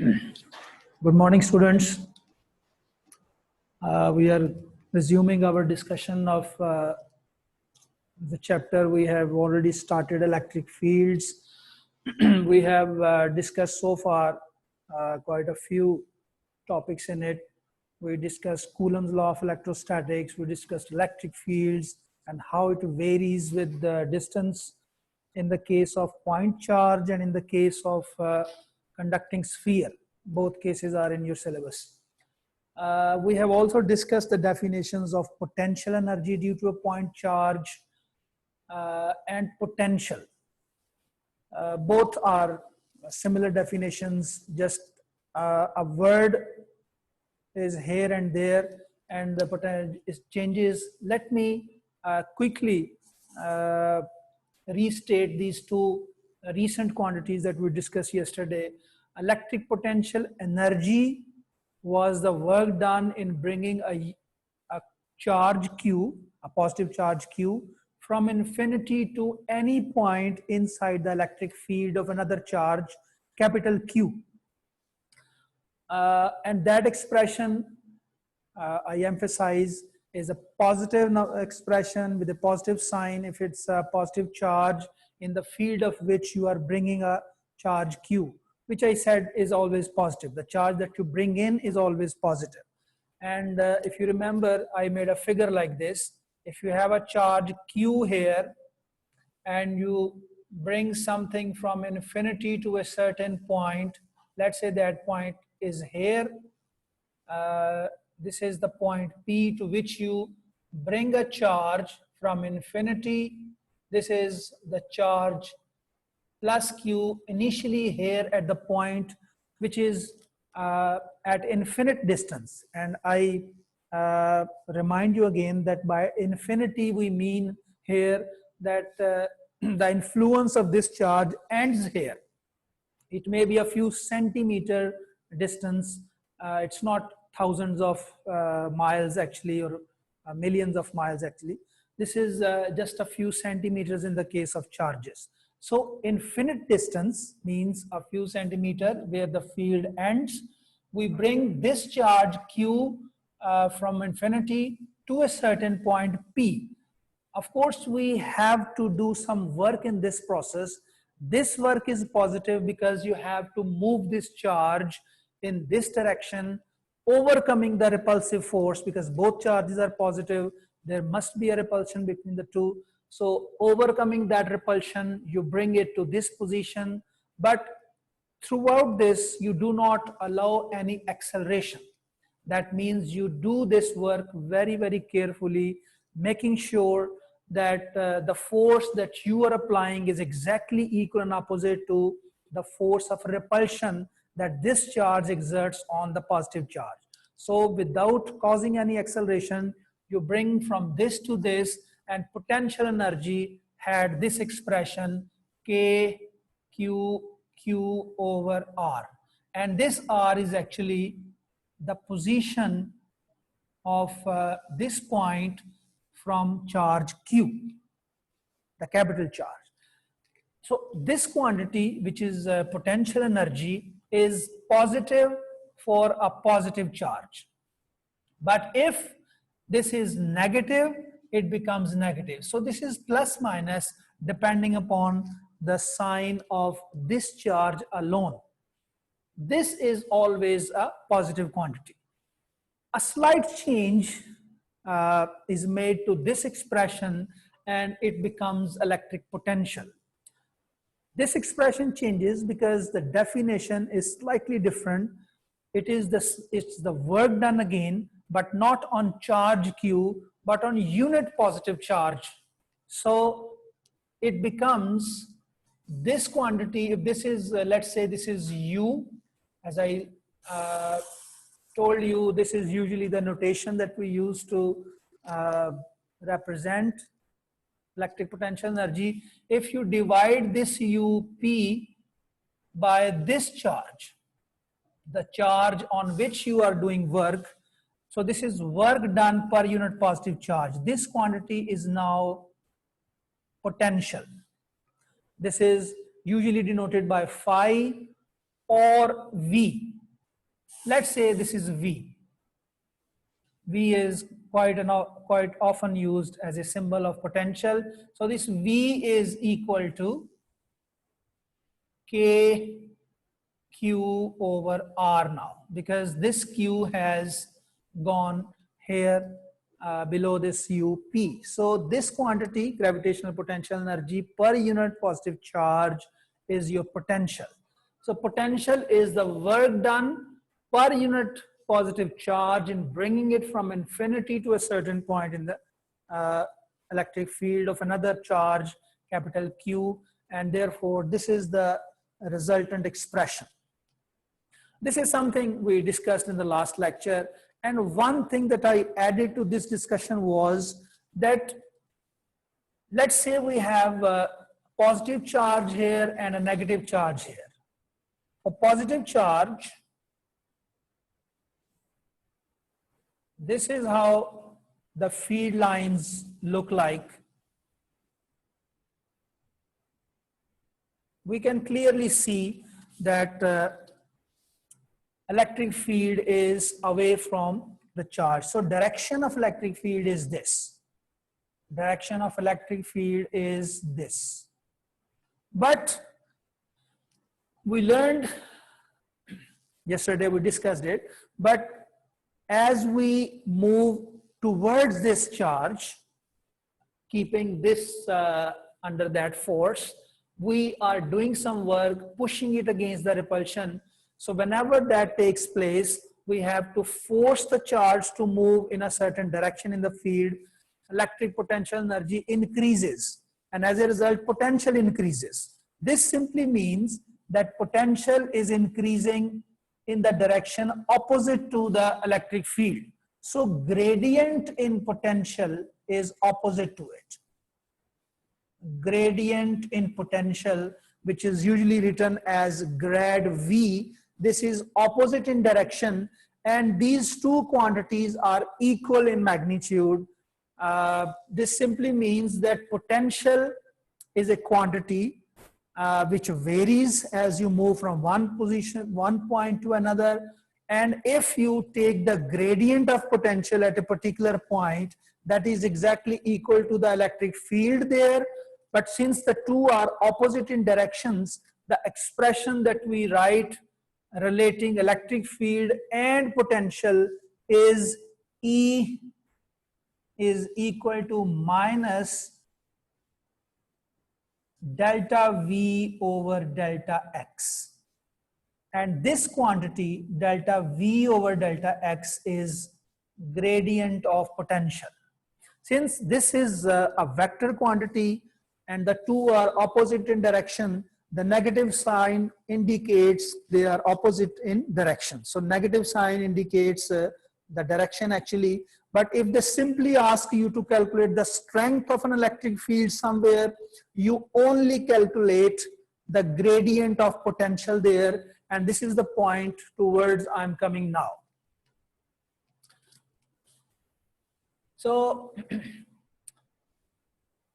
Good morning, students. We are resuming our discussion of the chapter. We have already started electric fields. We have discussed so far quite a few topics in it. We discussed Coulomb's law of electrostatics. We discussed electric fields and how it varies with the distance in the case of point charge and in the case of conducting sphere. Both cases are in your syllabus. We have also discussed the definitions of potential energy due to a point charge and potential. Both are similar definitions, just a word is here and there and the potential changes. Let me quickly restate these two recent quantities that we discussed yesterday. Electric potential energy was the work done in bringing a charge Q, a positive charge Q, from infinity to any point inside the electric field of another charge, capital Q. And that expression, I emphasize, is a positive expression with a positive sign if it's a positive charge in the field of which you are bringing a charge Q, which I said is always positive. The charge that you bring in is always positive. And if you remember, I made a figure like this. If you have a charge Q here and you bring something from infinity to a certain point, let's say that point is here. This is the point P to which you bring a charge from infinity. This is the charge plus Q initially here at the point which is at infinite distance. And I remind you again that by infinity we mean here that the influence of this charge ends here. It may be a few centimeter distance. It's not thousands of miles actually, or millions of miles actually. This is just a few centimeters in the case of charges. So infinite distance means a few centimeter where the field ends. We bring this charge Q from infinity to a certain point P. Of course, we have to do some work in this process. This work is positive because you have to move this charge in this direction, overcoming the repulsive force, because both charges are positive. There must be a repulsion between the two. So overcoming that repulsion, you bring it to this position, but throughout this, you do not allow any acceleration. That means you do this work very, very carefully, making sure that the force that you are applying is exactly equal and opposite to the force of repulsion that this charge exerts on the positive charge. So without causing any acceleration, you bring from this to this, and potential energy had this expression K Q Q over R. And this R is actually the position of this point from charge Q, the capital charge. So this quantity, which is potential energy, is positive for a positive charge. But if this is negative, it becomes negative. So this is plus minus depending upon the sign of this charge alone. This is always a positive quantity. A slight change is made to this expression and it becomes electric potential. This expression changes because the definition is slightly different. It's the work done again, but not on charge Q, but on unit positive charge. So it becomes this quantity. If this is, let's say this is U, as I told you, this is usually the notation that we use to represent electric potential energy. If you divide this UP by this charge, the charge on which you are doing work, so this is work done per unit positive charge. This quantity is now potential. This is usually denoted by phi or V. Let's say this is V. V is quite often used as a symbol of potential. So this V is equal to K Q over R now, because this Q has gone here below this UP. So this quantity, gravitational potential energy per unit positive charge, is your potential. So potential is the work done per unit positive charge in bringing it from infinity to a certain point in the electric field of another charge, capital Q, and therefore this is the resultant expression. This is something we discussed in the last lecture, and one thing that I added to this discussion was that let's say we have a positive charge here and a negative charge here. A positive charge, this is how the field lines look like. We can clearly see that electric field is away from the charge. So direction of electric field is this. Direction of electric field is this. But we learned, yesterday we discussed it, but as we move towards this charge, keeping this under that force, we are doing some work, pushing it against the repulsion. So whenever that takes place, we have to force the charge to move in a certain direction in the field. Electric potential energy increases, and as a result, potential increases. This simply means that potential is increasing in the direction opposite to the electric field. So gradient in potential is opposite to it. Gradient in potential, which is usually written as grad V, this is opposite in direction, and these two quantities are equal in magnitude. This simply means that potential is a quantity which varies as you move from one point to another. And if you take the gradient of potential at a particular point, that is exactly equal to the electric field there. But since the two are opposite in directions, the expression that we write relating electric field and potential is E is equal to minus delta V over delta X. And this quantity, delta V over delta X, is gradient of potential. Since this is a vector quantity and the two are opposite in direction, the negative sign indicates they are opposite in direction. So negative sign indicates the direction actually. But if they simply ask you to calculate the strength of an electric field somewhere, you only calculate the gradient of potential there. And this is the point towards I'm coming now. So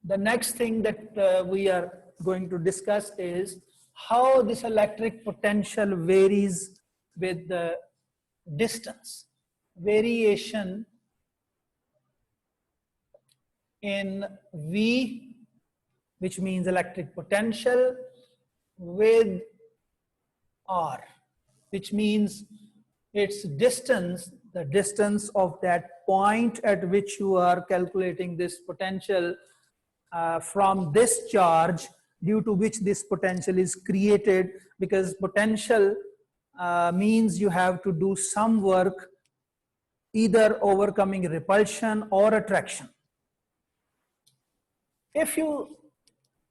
the next thing that we are going to discuss is how this electric potential varies with the distance. Variation in V, which means electric potential, with R, which means its distance, the distance of that point at which you are calculating this potential from this charge, due to which this potential is created, because potential means you have to do some work, either overcoming repulsion or attraction. If you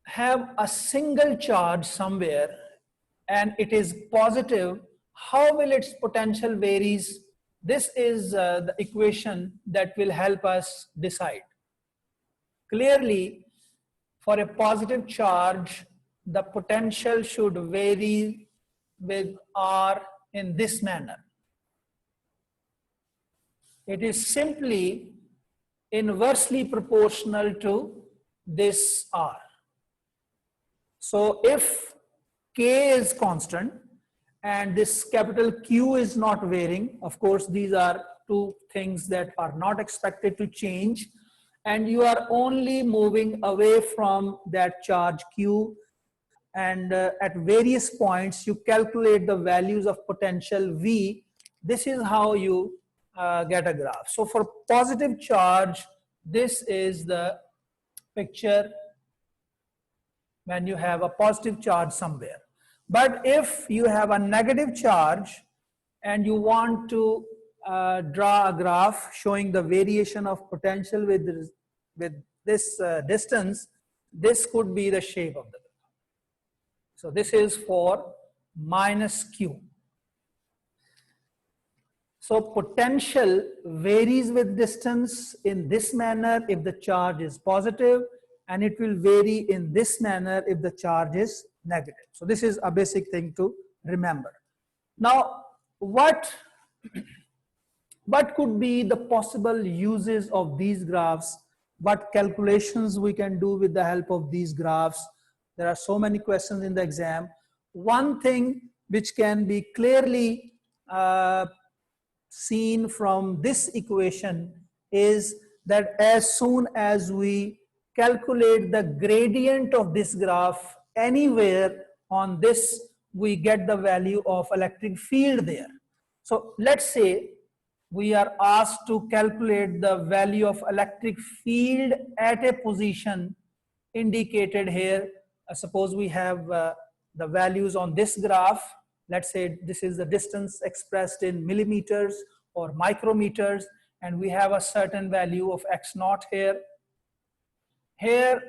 have a single charge somewhere and it is positive, how will its potential varies? This is the equation that will help us decide. Clearly, for a positive charge, the potential should vary with R in this manner. It is simply inversely proportional to this R. So if K is constant and this capital Q is not varying. Of course, these are two things that are not expected to change, and you are only moving away from that charge Q, and at various points you calculate the values of potential V. This is how you get a graph. So for positive charge, this is the picture when you have a positive charge somewhere. But if you have a negative charge and you want to draw a graph showing the variation of potential with this distance, this could be the shape of the graph. So this is for minus Q. So potential varies with distance in this manner if the charge is positive, and it will vary in this manner if the charge is negative. So this is a basic thing to remember. Now, what could be the possible uses of these graphs? What calculations we can do with the help of these graphs? There are so many questions in the exam. One thing which can be clearly seen from this equation is that as soon as we calculate the gradient of this graph anywhere on this, we get the value of electric field there. So let's say we are asked to calculate the value of electric field at a position indicated here. Suppose we have the values on this graph. Let's say this is the distance expressed in millimeters or micrometers, and we have a certain value of x naught here. Here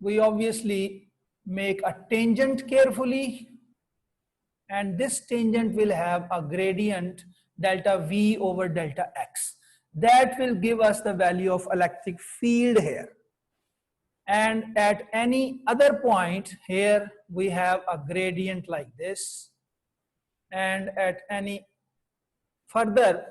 we obviously make a tangent carefully, and this tangent will have a gradient delta V over delta x. That will give us the value of electric field here. And at any other point here we have a gradient like this, and at any further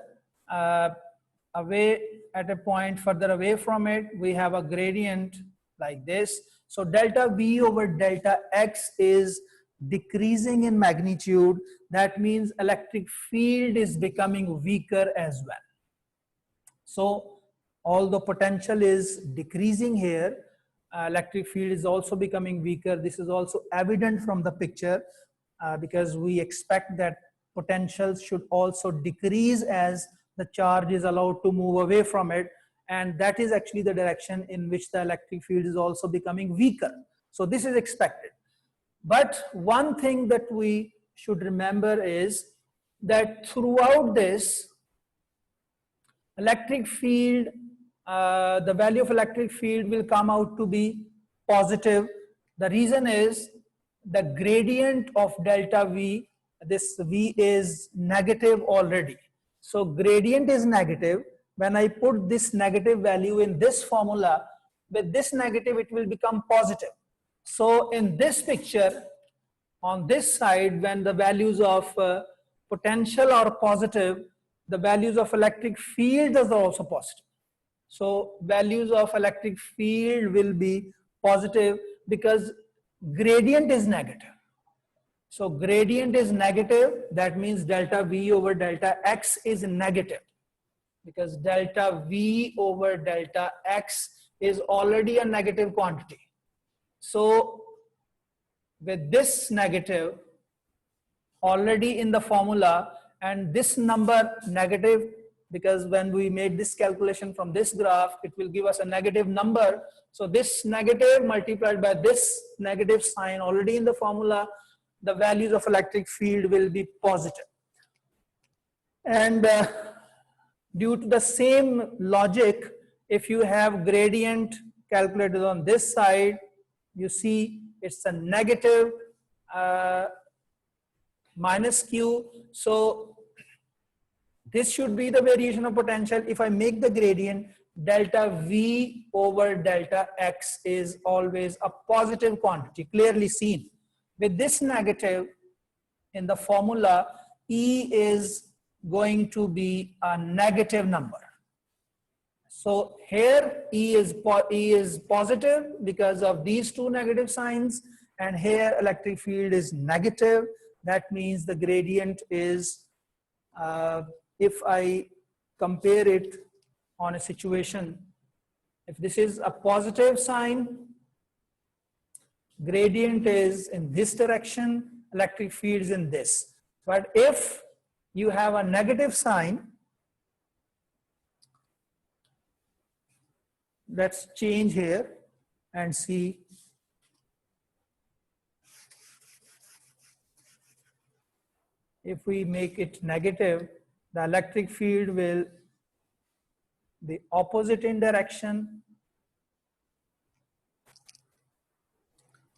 away, at a point further away from it, we have a gradient like this. So delta V over delta x is decreasing in magnitude. That means electric field is becoming weaker as well. So although potential is decreasing here, electric field is also becoming weaker. This is also evident from the picture because we expect that potentials should also decrease as the charge is allowed to move away from it, and that is actually the direction in which the electric field is also becoming weaker. So this is expected. But one thing that we should remember is that throughout this, electric field, the value of electric field will come out to be positive. The reason is the gradient of delta V, this V is negative already. So gradient is negative. When I put this negative value in this formula, with this negative it will become positive. So in this picture, on this side, when the values of potential are positive, the values of electric field are also positive. So values of electric field will be positive because gradient is negative. So gradient is negative, that means delta V over delta x is negative, because delta V over delta x is already a negative quantity. So with this negative already in the formula, and this number negative, because when we made this calculation from this graph, it will give us a negative number. So this negative multiplied by this negative sign already in the formula, the values of electric field will be positive. And due to the same logic, if you have gradient calculated on this side, you see it's a negative minus Q. So this should be the variation of potential. If I make the gradient, delta V over delta x is always a positive quantity, clearly seen. With this negative in the formula, E is going to be a negative number. So here E is positive because of these two negative signs, and here electric field is negative. That means the gradient is, if I compare it on a situation, if this is a positive sign, gradient is in this direction, electric field is in this. But if you have a negative sign, let's change here and see. If we make it negative, the electric field will the opposite in direction.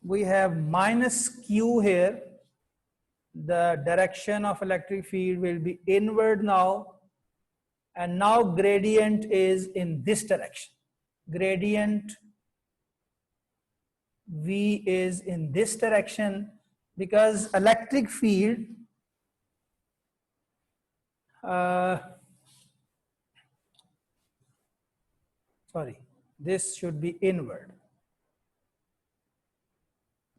We have minus Q here. The direction of electric field will be inward now. And now gradient is in this direction. Gradient V is in this direction because electric field this should be inward,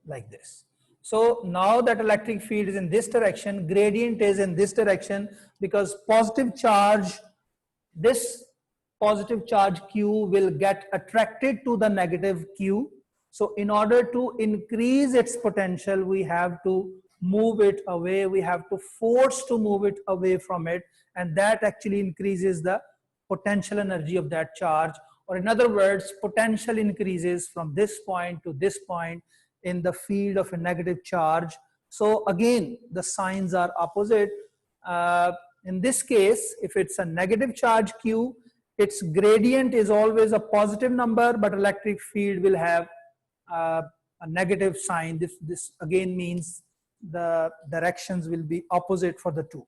like this. So now that electric field is in this direction, gradient is in this direction because positive charge, this positive charge Q will get attracted to the negative Q. So in order to increase its potential, we have to move it away. We have to force to move it away from it. And that actually increases the potential energy of that charge. Or in other words, potential increases from this point to this point in the field of a negative charge. So again, the signs are opposite. In this case, if it's a negative charge Q, its gradient is always a positive number, but electric field will have a negative sign. This again means the directions will be opposite for the two.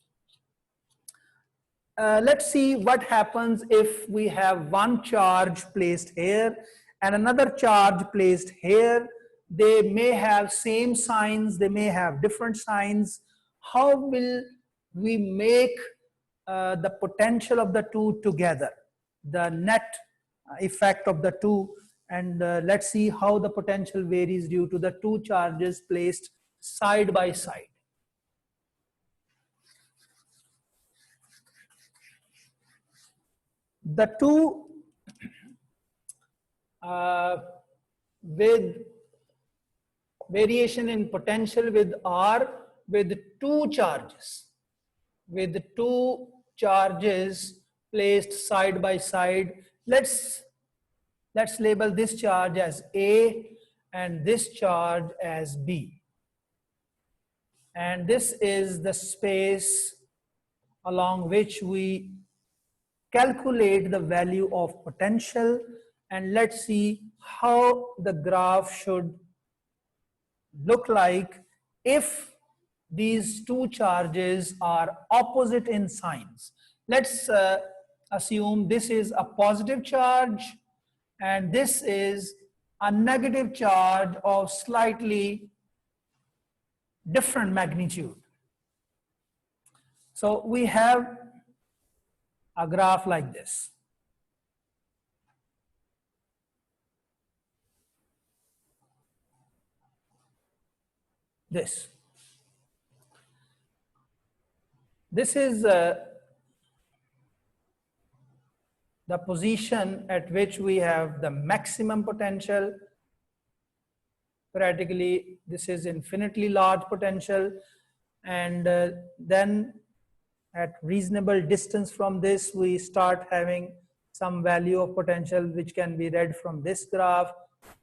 Let's see what happens if we have one charge placed here and another charge placed here. They may have same signs, they may have different signs. How will we make the potential of the two together, the net effect of the two? And let's see how the potential varies due to the two charges placed side by side. The two with variation in potential with R with two charges. With two charges placed side by side. Let's label this charge as A and this charge as B. And this is the space along which we calculate the value of potential, and let's see how the graph should look like if these two charges are opposite in signs. Let's assume this is a positive charge and this is a negative charge of slightly different magnitude. So we have a graph like this. This is the position at which we have the maximum potential. Practically, this is infinitely large potential, and then at reasonable distance from this, we start having some value of potential which can be read from this graph.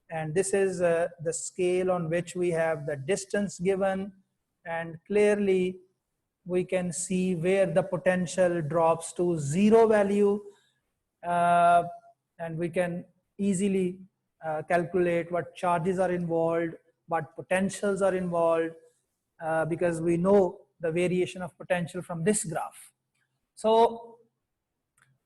And this is the scale on which we have the distance given, and clearly we can see where the potential drops to zero value, and we can easily calculate what charges are involved, what potentials are involved, because we know the variation of potential from this graph. So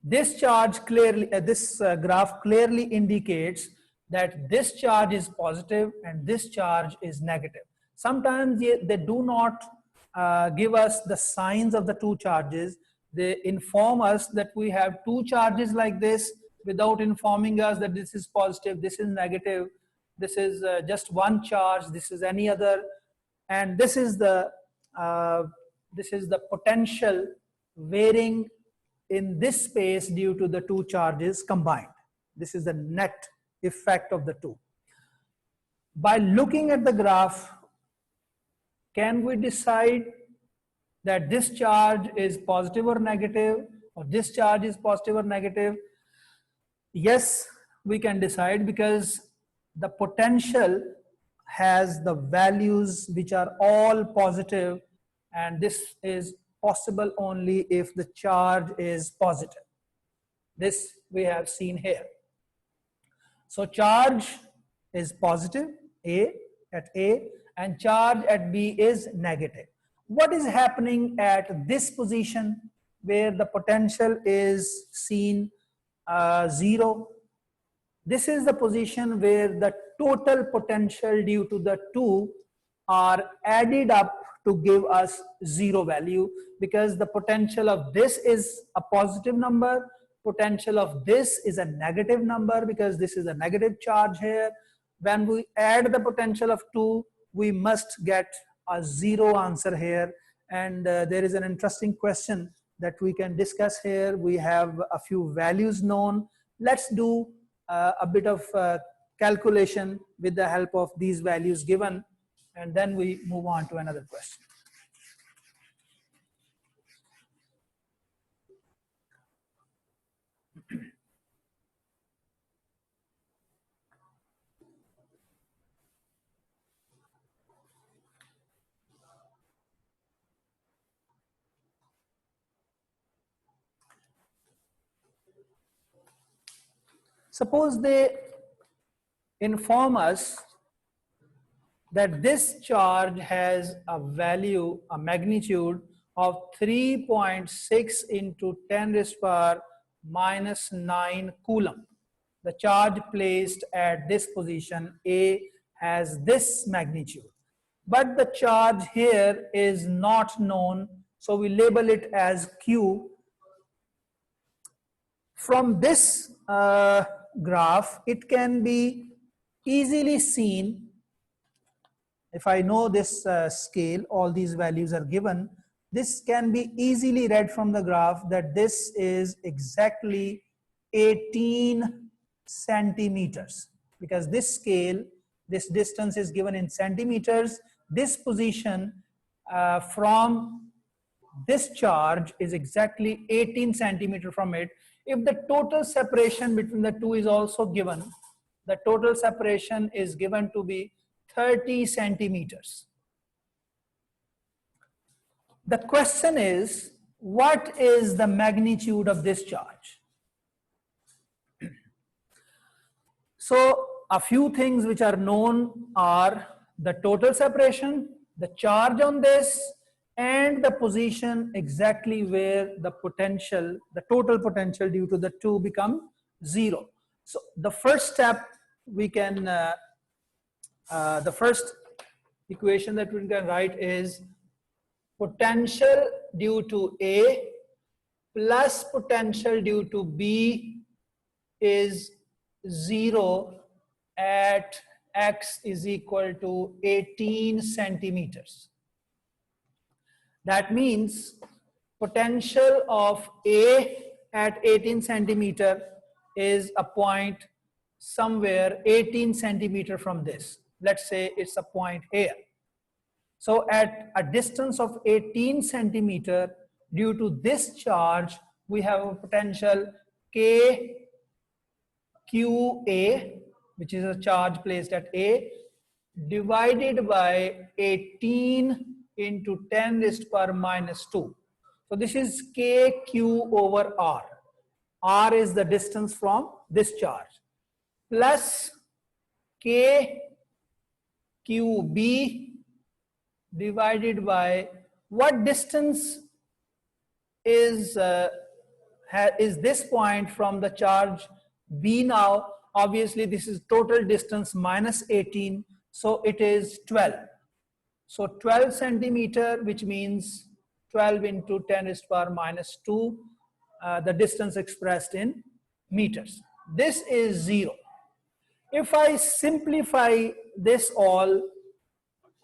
this charge clearly, this graph clearly indicates that this charge is positive and this charge is negative. Sometimes they do not give us the signs of the two charges. They inform us that we have two charges like this without informing us that this is positive, this is negative, this is just one charge, this is any other, and this is the uh, this is the potential varying in this space due to the two charges combined. This is the net effect of the two. By looking at the graph, can we decide that this charge is positive or negative, or this charge is positive or negative? Yes, we can decide, because the potential has the values which are all positive, and this is possible only if the charge is positive. This we have seen here. So charge is positive at A and charge at B is negative. What is happening at this position where the potential is seen 0? This is the position where the total potential due to the two are added up to give us 0 value, because the potential of this is a positive number, potential of this is a negative number because this is a negative charge here. When we add the potential of two, we must get a 0 answer here. And there is an interesting question that we can discuss here. We have a few values known. Let's do a bit of calculation with the help of these values given, and then we move on to another question. Suppose they inform us that this charge has a value, a magnitude of 3.6 into 10 raised to power minus 9 coulomb. The charge placed at this position A has this magnitude, but the charge here is not known, so we label it as Q. From this graph, it can be easily seen. If I know this scale, all these values are given, this can be easily read from the graph that this is exactly 18 centimeters, because this scale, this distance is given in centimeters. This position from this charge is exactly 18 centimeter from it. If the total separation between the two is also given, the total separation is given to be 30 centimeters. The question is, what is the magnitude of this charge? So a few things which are known are the total separation, the charge on this, and the position exactly where the potential, the total potential due to the two become 0. So the first step we can, the first equation that we can write is potential due to A plus potential due to B is 0 at x is equal to 18 centimeters. That means potential of A at 18 centimeter is a point somewhere 18 centimeter from this. Let's say it's a point here. So at a distance of 18 centimeter, due to this charge, we have a potential K QA, which is a charge placed at A, divided by 18 into 10 raised to power minus 2. So this is KQ over R. R is the distance from this charge, plus KQB divided by what distance is this point from the charge B now. Obviously this is total distance minus 18, so it is 12. So 12 centimeter, which means 12 into 10 raised to power minus 2, the distance expressed in meters. This is 0. If I simplify this all,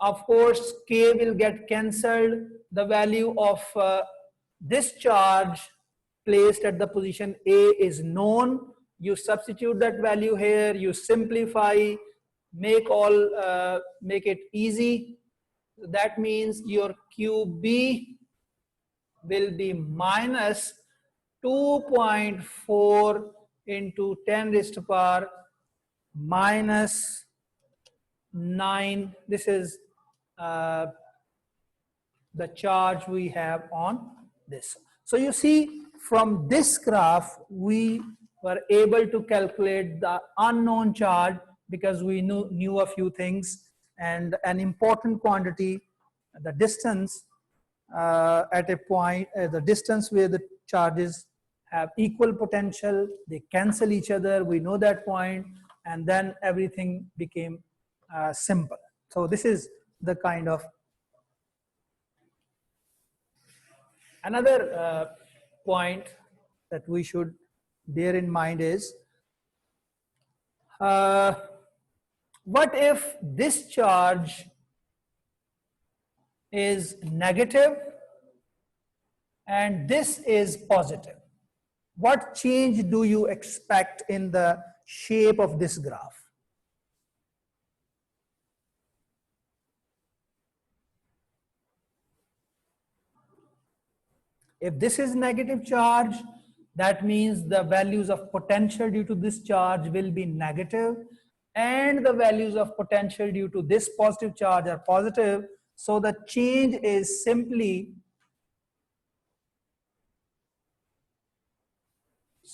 Of course, K will get cancelled. The value of this charge placed at the position A is known. You substitute that value here, you simplify, make it easy. That means your QB will be minus 2.4 into 10 raised to power minus 9. This is uh, the charge we have on this. So you see, from this graph, we were able to calculate the unknown charge because we knew a few things, and an important quantity, the distance at a point, the distance where the charges have equal potential, they cancel each other, we know that point, and then everything became simple. So this is the kind of another point that we should bear in mind is what if this charge is negative and this is positive? What change do you expect in the shape of this graph? If this is negative charge, that means the values of potential due to this charge will be negative, and the values of potential due to this positive charge are positive. So the change is simply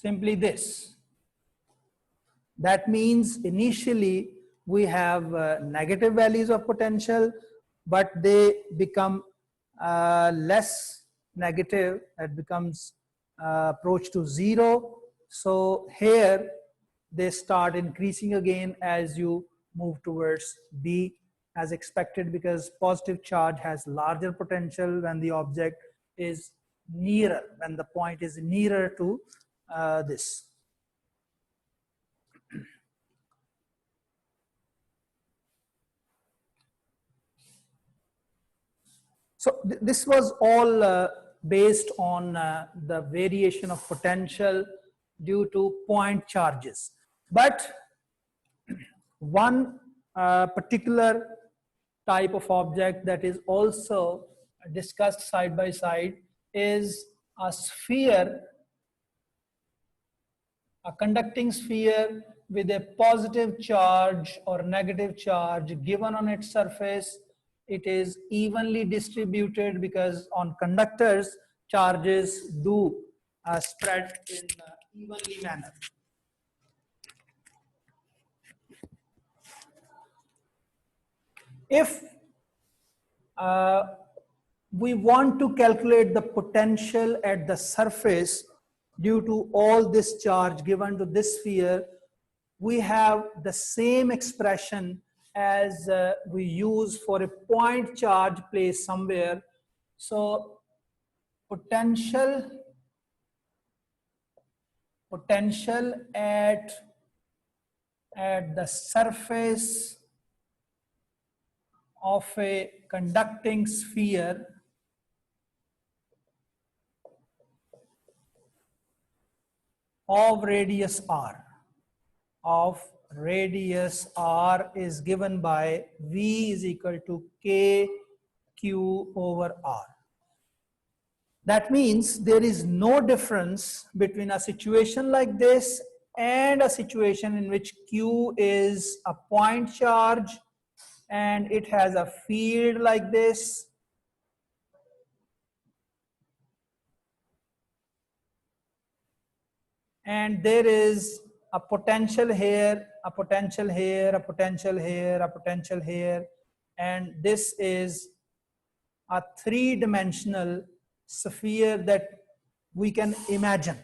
this. That means initially we have negative values of potential, but they become less negative. It becomes approach to 0. So here they start increasing again as you move towards B as expected, because positive charge has larger potential when the object is nearer, when the point is nearer to this. So this was all based on the variation of potential due to point charges. But one particular type of object that is also discussed side by side is a sphere, a conducting sphere with a positive charge or negative charge given on its surface. It is evenly distributed because on conductors, charges do spread in evenly manner. If we want to calculate the potential at the surface due to all this charge given to this sphere, we have the same expression as we use for a point charge placed somewhere. So potential at the surface of a conducting sphere of radius r is given by V is equal to K Q over R. That means there is no difference between a situation like this and a situation in which Q is a point charge and it has a field like this. And there is a potential here, a potential here, a potential here, a potential here, and this is a three-dimensional sphere that we can imagine.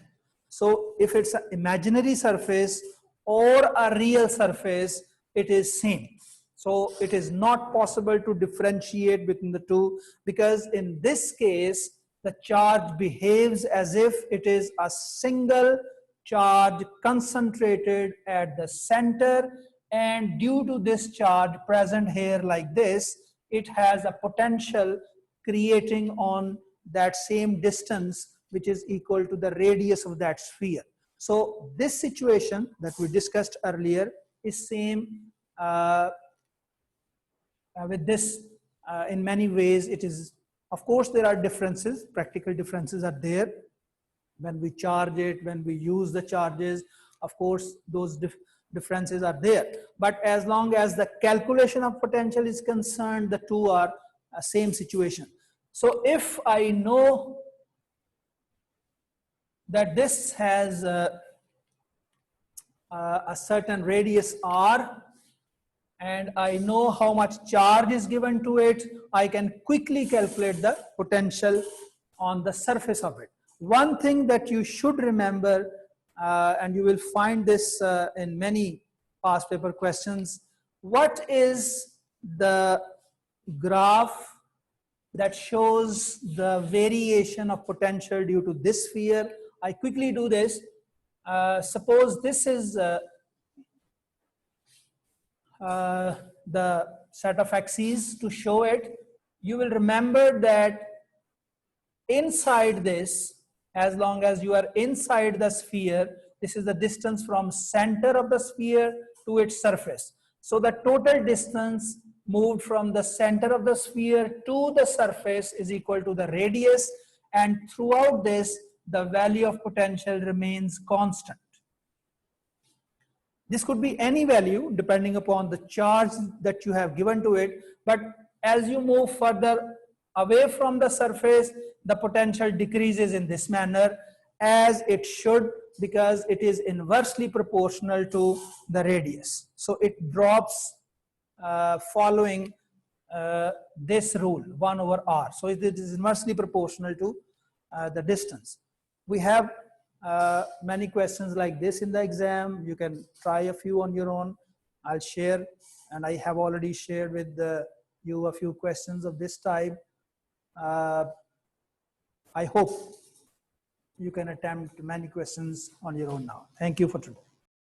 So if it's an imaginary surface or a real surface, it is same. So it is not possible to differentiate between the two, because in this case, the charge behaves as if it is a single charge concentrated at the center, and due to this charge present here like this, it has a potential creating on that same distance, which is equal to the radius of that sphere. So this situation that we discussed earlier is same with this. In many ways it is, of course there are differences, practical differences are there. When we charge it, when we use the charges, of course those differences are there. But as long as the calculation of potential is concerned, the two are same situation. So if I know that this has a certain radius r, and I know how much charge is given to it, I can quickly calculate the potential on the surface of it. One thing that you should remember, and you will find this in many past paper questions, what is the graph that shows the variation of potential due to this sphere? I quickly do this. Suppose this is the set of axes to show it. You will remember that inside this, as long as you are inside the sphere, this is the distance from center of the sphere to its surface. So the total distance moved from the center of the sphere to the surface is equal to the radius, and throughout this the value of potential remains constant. This could be any value depending upon the charge that you have given to it, but as you move further away from the surface, the potential decreases in this manner, as it should, because it is inversely proportional to the radius. So it drops following this rule, 1 over r. So it is inversely proportional to the distance. We have many questions like this in the exam. You can try a few on your own. I'll share, and I have already shared with you a few questions of this type. I hope you can attempt many questions on your own now. Thank you for today.